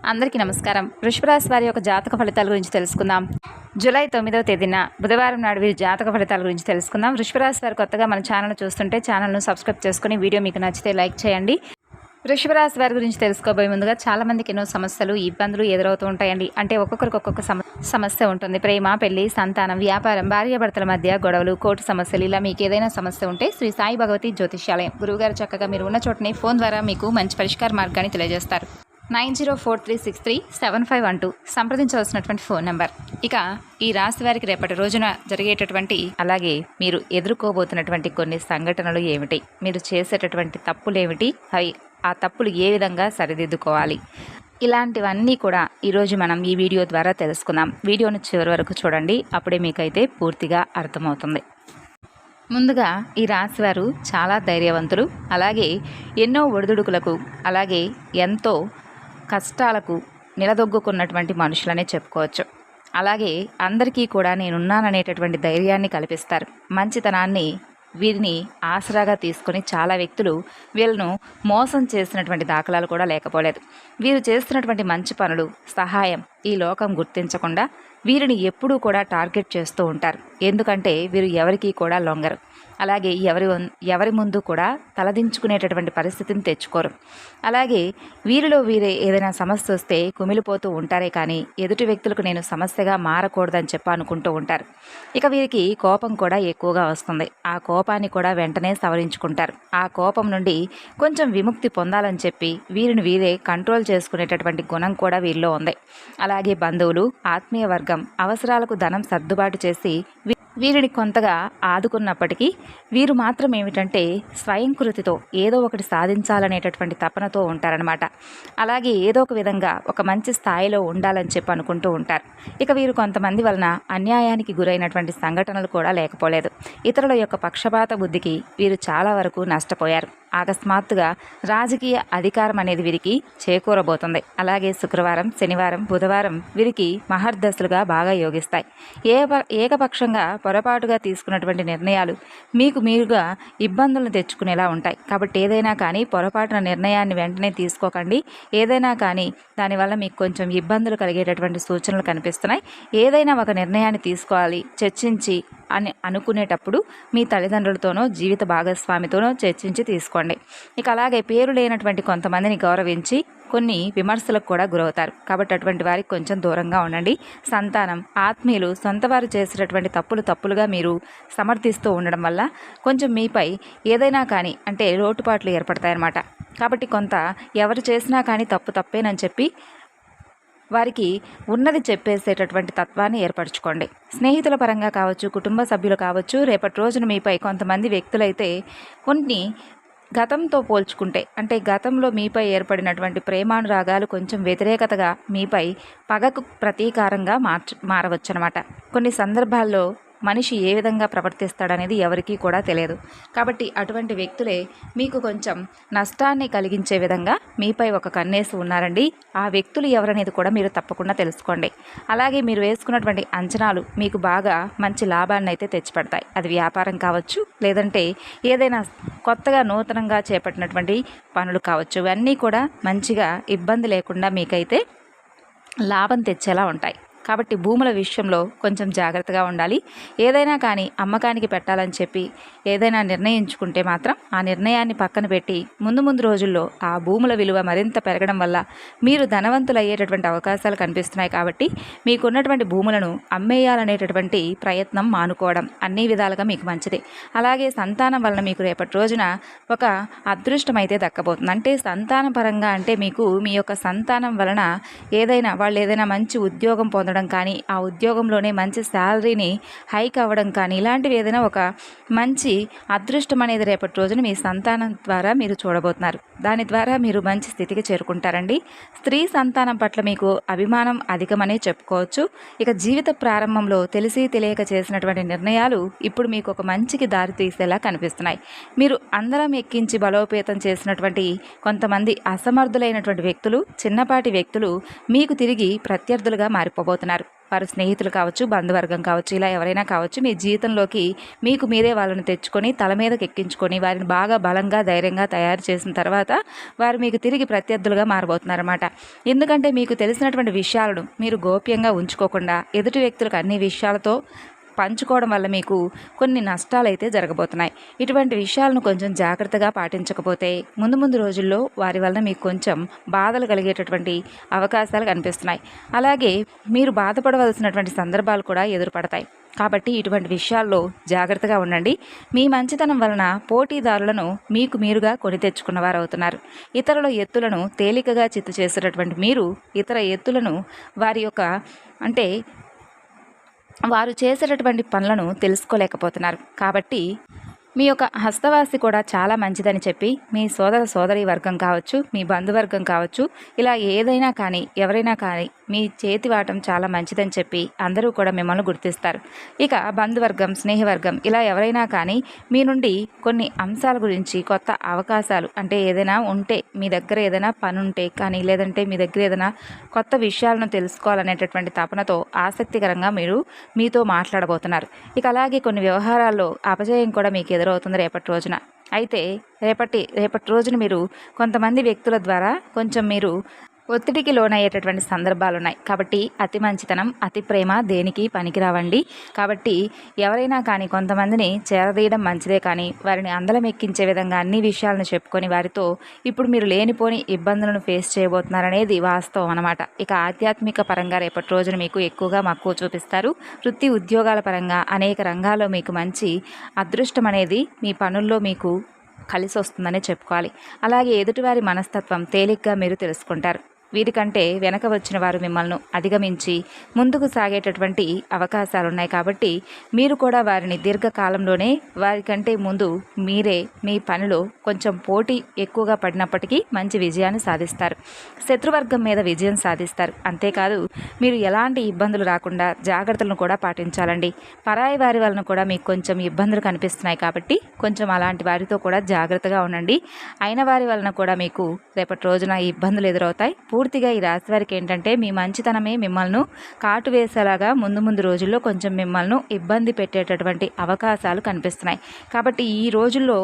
అందరికీ నమస్కారం. వృషభరాశి వారి యొక్క జాతక ఫలితాల గురించి తెలుసుకుందాం. జూలై 9వ తేదీన బుధవారం నాడు వీరి జాతక ఫలితాల గురించి తెలుసుకుందాం. వృషభరాశి వారు కొత్తగా మన ఛానల్ చూస్తుంటే ఛానల్ను సబ్స్క్రైబ్ చేసుకుని వీడియో మీకు నచ్చితే లైక్ చేయండి. వృషభరాశి వారి గురించి తెలుసుకోబోయే ముందుగా చాలా మందికి ఎన్నో సమస్యలు, ఇబ్బందులు ఎదురవుతూ ఉంటాయండి. అంటే ఒక్కొక్కరికి ఒక్కొక్క సమస్య ఉంటుంది. ప్రేమ, పెళ్లి, సంతానం, వ్యాపారం, భార్యాభర్తల మధ్య గొడవలు, కోర్టు సమస్యలు, ఇలా మీకు ఏదైనా సమస్య ఉంటే శ్రీ సాయి భగవతి జ్యోతిష్యాలయం గురువుగారు చక్కగా మీరు ఉన్న చోటనే ఫోన్ ద్వారా మీకు మంచి పరిష్కార మార్గాన్ని తెలియజేస్తారు. 9043637512 సంప్రదించవలసినటువంటి ఫోన్ నెంబర్. ఇక ఈ రాశి వారికి రేపటి రోజున జరిగేటటువంటి అలాగే మీరు ఎదుర్కోబోతున్నటువంటి కొన్ని సంఘటనలు ఏమిటి, మీరు చేసేటటువంటి తప్పులు ఏమిటి, అవి ఆ తప్పులు ఏ విధంగా సరిదిద్దుకోవాలి, ఇలాంటివన్నీ కూడా ఈరోజు మనం ఈ వీడియో ద్వారా తెలుసుకుందాం. వీడియోను చివరి వరకు చూడండి, అప్పుడే మీకైతే పూర్తిగా అర్థమవుతుంది. ముందుగా ఈ రాశివారు చాలా ధైర్యవంతులు, అలాగే ఎన్నో ఒడిదుడుకులకు, అలాగే ఎంతో కష్టాలకు నిలదొగ్గుకున్నటువంటి మనుషులనే చెప్పుకోవచ్చు. అలాగే అందరికీ కూడా నేనున్నాననేటటువంటి ధైర్యాన్ని కల్పిస్తారు. మంచితనాన్ని వీరిని ఆసరాగా తీసుకొని చాలా వ్యక్తులు వీళ్ళను మోసం చేసినటువంటి దాఖలాలు కూడా లేకపోలేదు. వీరు చేస్తున్నటువంటి మంచి పనులు, సహాయం ఈ లోకం గుర్తించకుండా వీరిని ఎప్పుడూ కూడా టార్గెట్ చేస్తూ ఉంటారు. ఎందుకంటే వీరు ఎవరికీ కూడా లొంగరు, అలాగే ఎవరి ముందు కూడా తలదించుకునేటటువంటి పరిస్థితిని తెచ్చుకోరు. అలాగే వీరిలో వీరే ఏదైనా సమస్య వస్తే కుమిలిపోతూ ఉంటారే కానీ ఎదుటి వ్యక్తులకు నేను సమస్యగా మారకూడదని చెప్పి అనుకుంటూ ఉంటారు. ఇక వీరికి కోపం కూడా ఎక్కువగా వస్తుంది. ఆ కోపాన్ని కూడా వెంటనే సవరించుకుంటారు. ఆ కోపం నుండి కొంచెం విముక్తి పొందాలని చెప్పి వీరిని వీరే కంట్రోల్ చేసుకునేటటువంటి గుణం కూడా వీరిలో ఉంది. అలాగే బంధువులు, ఆత్మీయ వర్గం అవసరాలకు ధనం సర్దుబాటు చేసి వీరిని కొంతగా ఆదుకున్నప్పటికీ వీరు మాత్రం ఏమిటంటే స్వయంకృతితో ఏదో ఒకటి సాధించాలనేటటువంటి తపనతో ఉంటారనమాట. అలాగే ఏదో ఒక విధంగా ఒక మంచి స్థాయిలో ఉండాలని చెప్పి అనుకుంటూ ఉంటారు. ఇక వీరు కొంతమంది వలన అన్యాయానికి గురైనటువంటి సంఘటనలు కూడా లేకపోలేదు. ఇతరుల యొక్క పక్షపాత బుద్ధికి వీరు చాలా వరకు నష్టపోయారు. అకస్మాత్తుగా రాజకీయ అధికారం అనేది వీరికి చేకూరబోతుంది. అలాగే శుక్రవారం, శనివారం, బుధవారం వీరికి మహర్దశలుగా బాగా యోగిస్తాయి. ఏకపక్షంగా పొరపాటుగా తీసుకున్నటువంటి నిర్ణయాలు మీకు మీరుగా ఇబ్బందులను తెచ్చుకునేలా ఉంటాయి. కాబట్టి ఏదైనా కానీ పొరపాటున నిర్ణయాన్ని వెంటనే తీసుకోకండి. ఏదైనా కానీ దానివల్ల మీకు కొంచెం ఇబ్బందులు కలిగేటటువంటి సూచనలు కనిపిస్తున్నాయి. ఏదైనా ఒక నిర్ణయాన్ని తీసుకోవాలి, చర్చించి అని అనుకునేటప్పుడు మీ తల్లిదండ్రులతోనో జీవిత భాగస్వామితోనో చర్చించి తీసుకోండి. ఇక అలాగే పేరు లేనటువంటి కొంతమందిని గౌరవించి కొన్ని విమర్శలకు కూడా గురవుతారు. కాబట్టి అటువంటి వారికి కొంచెం దూరంగా ఉండండి. సంతానం, ఆత్మీయులు, సొంతవారు చేసేటటువంటి తప్పులుగా మీరు సమర్థిస్తూ ఉండడం వల్ల కొంచెం మీపై ఏదైనా కానీ అంటే లోటుపాట్లు ఏర్పడతాయన్నమాట. కాబట్టి కొంత ఎవరు చేసినా కానీ తప్పేనని చెప్పి వారికి ఉన్నది చెప్పేసేటటువంటి తత్వాన్ని ఏర్పరచుకోండి. స్నేహితుల పరంగా కావచ్చు, కుటుంబ సభ్యులు కావచ్చు, రేపటి రోజున మీపై కొంతమంది వ్యక్తులైతే కొన్ని గతంతో పోల్చుకుంటే అంటే గతంలో మీపై ఏర్పడినటువంటి ప్రేమానురాగాలు కొంచెం వ్యతిరేకతగా మీపై పగకు ప్రతీకారంగా మారవచ్చు అనమాట. కొన్ని సందర్భాల్లో మనిషి ఏ విధంగా ప్రవర్తిస్తాడనేది ఎవరికీ కూడా తెలియదు. కాబట్టి అటువంటి వ్యక్తులే మీకు కొంచెం నష్టాన్ని కలిగించే విధంగా మీపై ఒక కన్నేసి ఉన్నారండి. ఆ వ్యక్తులు ఎవరనేది కూడా మీరు తప్పకుండా తెలుసుకోండి. అలాగే మీరు వేసుకున్నటువంటి అంచనాలు మీకు బాగా మంచి లాభాన్ని అయితే తెచ్చిపెడతాయి. అది వ్యాపారం కావచ్చు, లేదంటే ఏదైనా కొత్తగా నూతనంగా చేపట్టినటువంటి పనులు కావచ్చు. ఇవన్నీ కూడా మంచిగా ఇబ్బంది లేకుండా మీకైతే లాభం తెచ్చేలా ఉంటాయి. కాబట్టి భూముల విషయంలో కొంచెం జాగ్రత్తగా ఉండాలి. ఏదైనా కానీ అమ్మకానికి పెట్టాలని చెప్పి ఏదైనా నిర్ణయించుకుంటే మాత్రం ఆ నిర్ణయాన్ని పక్కన పెట్టి ముందు రోజుల్లో ఆ భూముల విలువ మరింత పెరగడం వల్ల మీరు ధనవంతులు అయ్యేటటువంటి అవకాశాలు కనిపిస్తున్నాయి. కాబట్టి మీకున్నటువంటి భూములను అమ్మేయాలనేటటువంటి ప్రయత్నం మానుకోవడం అన్ని విధాలుగా మీకు మంచిది. అలాగే సంతానం వలన మీకు రేపటి రోజున ఒక అదృష్టం అయితే దక్కబోతుంది. అంటే సంతానం పరంగా అంటే మీకు మీ యొక్క సంతానం వలన వాళ్ళు ఏదైనా మంచి ఉద్యోగం పొందడం కానీ, ఆ ఉద్యోగంలోనే మంచి శాలరీని హైక్ అవ్వడం కానీ, ఇలాంటివి ఏదైనా ఒక మంచి అదృష్టం అనేది రేపటి రోజున మీ సంతానం ద్వారా మీరు చూడబోతున్నారు. దాని ద్వారా మీరు మంచి స్థితికి చేరుకుంటారండి. స్త్రీ సంతానం పట్ల మీకు అభిమానం అధికమనే చెప్పుకోవచ్చు. ఇక జీవిత ప్రారంభంలో తెలిసి తెలియక చేసినటువంటి నిర్ణయాలు ఇప్పుడు మీకు ఒక మంచికి దారి తీసేలా కనిపిస్తున్నాయి. మీరు అందరం ఎక్కించి బలోపేతం చేసినటువంటి కొంతమంది అసమర్థులైనటువంటి వ్యక్తులు, చిన్నపాటి వ్యక్తులు మీకు తిరిగి ప్రత్యర్థులుగా మారిపోబోతున్నారు. వారు స్నేహితులు కావచ్చు, బంధువర్గం కావచ్చు, ఇలా ఎవరైనా కావచ్చు, మీ జీవితంలోకి మీకు మీరే వాళ్ళని తెచ్చుకొని తల మీదకి ఎక్కించుకొని వారిని బాగా బలంగా ధైర్యంగా తయారు చేసిన తర్వాత వారు మీకు తిరిగి ప్రత్యర్థులుగా మారబోతున్నారన్నమాట. ఎందుకంటే మీకు తెలిసినటువంటి విషయాలను మీరు గోప్యంగా ఉంచుకోకుండా ఎదుటి వ్యక్తులకు అన్ని విషయాలతో పంచుకోవడం వల్ల మీకు కొన్ని నష్టాలు అయితే జరగబోతున్నాయి. ఇటువంటి విషయాలను కొంచెం జాగ్రత్తగా పాటించకపోతే ముందు రోజుల్లో వారి వలన మీకు కొంచెం బాధలు కలిగేటటువంటి అవకాశాలు కనిపిస్తున్నాయి. అలాగే మీరు బాధపడవలసినటువంటి సందర్భాలు కూడా ఎదురుపడతాయి. కాబట్టి ఇటువంటి విషయాల్లో జాగ్రత్తగా ఉండండి. మీ మంచితనం వలన పోటీదారులను మీకు మీరుగా కొని తెచ్చుకున్నవారు అవుతున్నారు. ఇతరుల ఎత్తులను తేలికగా చిత్తు చేసేటటువంటి మీరు ఇతర ఎత్తులను వారి యొక్క వారు చేసేటటువంటి పనులను తెలుసుకోలేకపోతున్నారు. కాబట్టి మీ యొక్క హస్తవాసి కూడా చాలా మంచిదని చెప్పి మీ సోదరి వర్గం కావచ్చు, మీ బంధువర్గం కావచ్చు, ఇలా ఏదైనా కానీ ఎవరైనా కానీ మీ చేతి వాటం చాలా మంచిదని చెప్పి అందరూ కూడా మిమ్మల్ని గుర్తిస్తారు. ఇక బంధువర్గం, స్నేహవర్గం ఇలా ఎవరైనా కానీ మీ నుండి కొన్ని అంశాల గురించి కొత్త అవకాశాలు ఏదైనా ఉంటే మీ దగ్గర ఏదైనా పని ఉంటే కానీ లేదంటే మీ దగ్గర ఏదైనా కొత్త విషయాలను తెలుసుకోవాలనేటటువంటి తపనతో ఆసక్తికరంగా మీతో మాట్లాడబోతున్నారు. ఇక అలాగే కొన్ని వ్యవహారాల్లో అపజయం కూడా మీకు ఎదురవుతుంది రేపటి రోజున. అయితే రేపటి రోజున మీరు కొంతమంది వ్యక్తుల ద్వారా కొంచెం మీరు ఒత్తిడికి లోనయ్యేటటువంటి సందర్భాలు ఉన్నాయి. కాబట్టి అతి మంచితనం, అతి ప్రేమ దేనికి పనికిరావండి. కాబట్టి ఎవరైనా కానీ కొంతమందిని చేరదీయడం మంచిదే, కానీ వారిని అందలం ఎక్కించే విధంగా అన్ని విషయాలను చెప్పుకొని వారితో ఇప్పుడు మీరు లేనిపోని ఇబ్బందులను ఫేస్ చేయబోతున్నారనేది వాస్తవం అన్నమాట. ఇక ఆధ్యాత్మిక పరంగా రేపటి రోజున మీకు ఎక్కువగా మక్కువ చూపిస్తారు. వృత్తి ఉద్యోగాల పరంగా అనేక రంగాల్లో మీకు మంచి అదృష్టం అనేది మీ పనుల్లో మీకు కలిసి వస్తుందనే చెప్పుకోవాలి. అలాగే ఎదుటివారి మనస్తత్వం తేలిగ్గా మీరు తెలుసుకుంటారు. వీరికంటే వెనక వచ్చిన వారు మిమ్మల్ని అధిగమించి ముందుకు సాగేటటువంటి అవకాశాలు ఉన్నాయి. కాబట్టి మీరు కూడా వారిని దీర్ఘకాలంలోనే వారికంటే ముందు మీరే మీ పనిలో కొంచెం పోటీ ఎక్కువగా పడినప్పటికీ మంచి విజయాన్ని సాధిస్తారు. శత్రువర్గం మీద విజయం సాధిస్తారు. అంతేకాదు మీరు ఎలాంటి ఇబ్బందులు రాకుండా జాగ్రత్తలను కూడా పాటించాలండి. పరాయి వారి వలన కూడా మీకు కొంచెం ఇబ్బందులు కనిపిస్తున్నాయి. కాబట్టి కొంచెం అలాంటి వారితో కూడా జాగ్రత్తగా ఉండండి. అయిన వారి వలన కూడా మీకు రేపటి రోజున ఇబ్బందులు ఎదురవుతాయి. పూర్తిగా ఈ రాశి వారికి ఏంటంటే మీ మంచితనమే మిమ్మల్ని కాటు వేసేలాగా ముందు రోజుల్లో కొంచెం మిమ్మల్ని ఇబ్బంది పెట్టేటటువంటి అవకాశాలు కనిపిస్తున్నాయి. కాబట్టి ఈ రోజుల్లో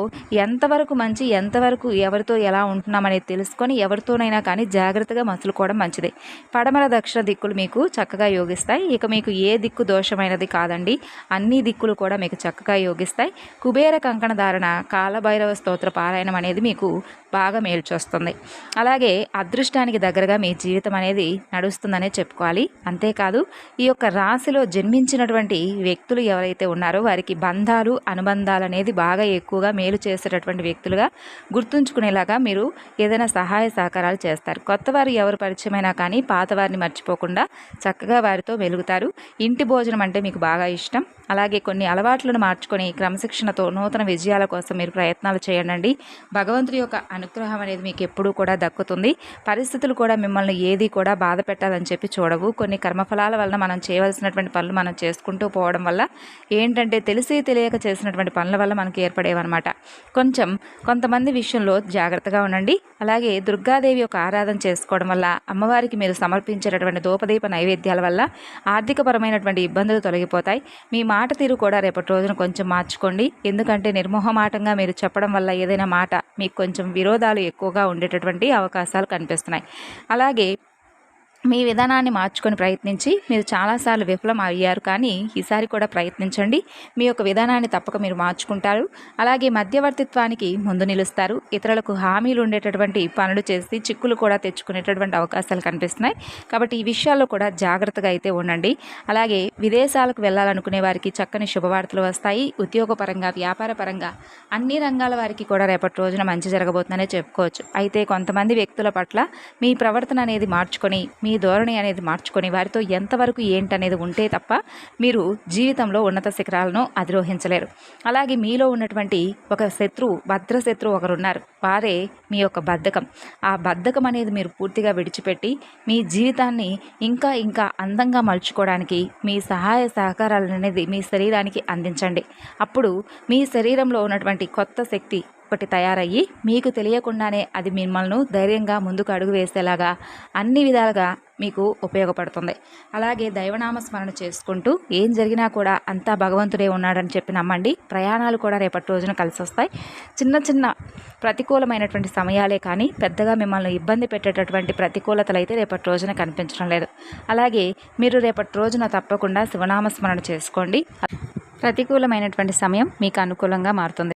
ఎంతవరకు మంచి, ఎంతవరకు ఎవరితో ఎలా ఉంటున్నామనేది తెలుసుకొని ఎవరితోనైనా కానీ జాగ్రత్తగా మసులుకోవడం మంచిది. పడమర దక్షిణ దిక్కులు మీకు చక్కగా యోగిస్తాయి. ఇక మీకు ఏ దిక్కు దోషమైనది కాదండి, అన్ని దిక్కులు కూడా మీకు చక్కగా యోగిస్తాయి. కుబేర కంకణ ధారణ, కాలభైరవ స్తోత్ర పారాయణం అనేది మీకు బాగా మేలు చేస్తుంది. అలాగే అదృష్టానికి దగ్గరగా మీ జీవితం అనేది నడుస్తుందనే చెప్పుకోవాలి. అంతేకాదు ఈ యొక్క రాశిలో జన్మించినటువంటి వ్యక్తులు ఎవరైతే ఉన్నారో వారికి బంధాలు, అనుబంధాలు అనేది బాగా ఎక్కువగా మేలు చేసేటటువంటి వ్యక్తులుగా గుర్తుంచుకునేలాగా మీరు ఏదైనా సహాయ సహకారాలు చేస్తారు. కొత్త వారు ఎవరు పరిచయమైనా కానీ పాతవారిని మర్చిపోకుండా చక్కగా వారితో వెలుగుతారు. ఇంటి భోజనం అంటే మీకు బాగా ఇష్టం. అలాగే కొన్ని అలవాట్లను మార్చుకొని క్రమశిక్షణతో నూతన విజయాల కోసం మీరు ప్రయత్నాలు చేయండి. భగవంతుడి యొక్క అనుగ్రహం అనేది మీకు ఎప్పుడూ కూడా దక్కుతుంది. పరిస్థితులు కూడా మిమ్మల్ని ఏది కూడా బాధ పెట్టాలని చెప్పి చూడవు. కొన్ని కర్మఫలాల వలన మనం చేయవలసినటువంటి పనులు మనం చేసుకుంటూ పోవడం వల్ల ఏంటంటే తెలిసి తెలియక చేసినటువంటి పనుల వల్ల మనకి ఏర్పడేవన్నమాట. కొంతమంది విషయంలో జాగ్రత్తగా ఉండండి. అలాగే దుర్గాదేవి యొక్క ఆరాధన చేసుకోవడం వల్ల, అమ్మవారికి మీరు సమర్పించేటటువంటి ధూపదీప నైవేద్యాల వల్ల ఆర్థికపరమైనటువంటి ఇబ్బందులు తొలగిపోతాయి. మీ మాట తీరు కూడా రేపటి రోజున కొంచెం మార్చుకోండి. ఎందుకంటే నిర్మోహమాటంగా మీరు చెప్పడం వల్ల ఏదైనా మాట మీకు కొంచెం విరోధాలు ఎక్కువగా ఉండేటటువంటి అవకాశాలు కనిపిస్తున్నాయి. అలాగే మీ విధానాన్ని మార్చుకొని ప్రయత్నించి మీరు చాలాసార్లు విఫలం అయ్యారు, కానీ ఈసారి కూడా ప్రయత్నించండి. మీ యొక్క విధానాన్ని తప్పక మీరు మార్చుకుంటారు. అలాగే మధ్యవర్తిత్వానికి ముందు నిలుస్తారు. ఇతరులకు హామీలు ఉండేటటువంటి పనులు చేసి చిక్కులు కూడా తెచ్చుకునేటటువంటి అవకాశాలు కనిపిస్తున్నాయి. కాబట్టి ఈ విషయాల్లో కూడా జాగ్రత్తగా అయితే ఉండండి. అలాగే విదేశాలకు వెళ్ళాలనుకునే వారికి చక్కని శుభవార్తలు వస్తాయి. ఉద్యోగపరంగా, వ్యాపారపరంగా అన్ని రంగాల వారికి కూడా రేపటి రోజున మంచి జరగబోతుందనే చెప్పుకోవచ్చు. అయితే కొంతమంది వ్యక్తుల పట్ల మీ ప్రవర్తన అనేది మార్చుకొని, మీ ధోరణి అనేది మార్చుకొని వారితో ఎంతవరకు ఏంటనేది ఉంటే తప్ప మీరు జీవితంలో ఉన్నత శిఖరాలను అధిరోహించలేరు. అలాగే మీలో ఉన్నటువంటి ఒక భద్ర శత్రువు ఒకరున్నారు. వారే మీ యొక్క బద్ధకం. ఆ బద్ధకం అనేది మీరు పూర్తిగా విడిచిపెట్టి మీ జీవితాన్ని ఇంకా ఇంకా అందంగా మలుచుకోవడానికి మీ సహాయ సహకారాలు అనేది మీ శరీరానికి అందించండి. అప్పుడు మీ శరీరంలో ఉన్నటువంటి కొత్త శక్తి ఒకటి తయారయ్యి మీకు తెలియకుండానే అది మిమ్మల్ని ధైర్యంగా ముందుకు అడుగు వేసేలాగా అన్ని విధాలుగా మీకు ఉపయోగపడుతుంది. అలాగే దైవనామ స్మరణ చేసుకుంటూ ఏం జరిగినా కూడా అంతా భగవంతుడే ఉన్నాడని చెప్పి నమ్మండి. ప్రయాణాలు కూడా రేపటి రోజున కలిసి వస్తాయి. చిన్న చిన్న ప్రతికూలమైనటువంటి సమయాలే కానీ పెద్దగా మిమ్మల్ని ఇబ్బంది పెట్టేటటువంటి ప్రతికూలతలు అయితే రేపటి రోజున కనిపించడం లేదు. అలాగే మీరు రేపటి రోజున తప్పకుండా శివనామ స్మరణ చేసుకోండి. ప్రతికూలమైనటువంటి సమయం మీకు అనుకూలంగా మారుతుంది.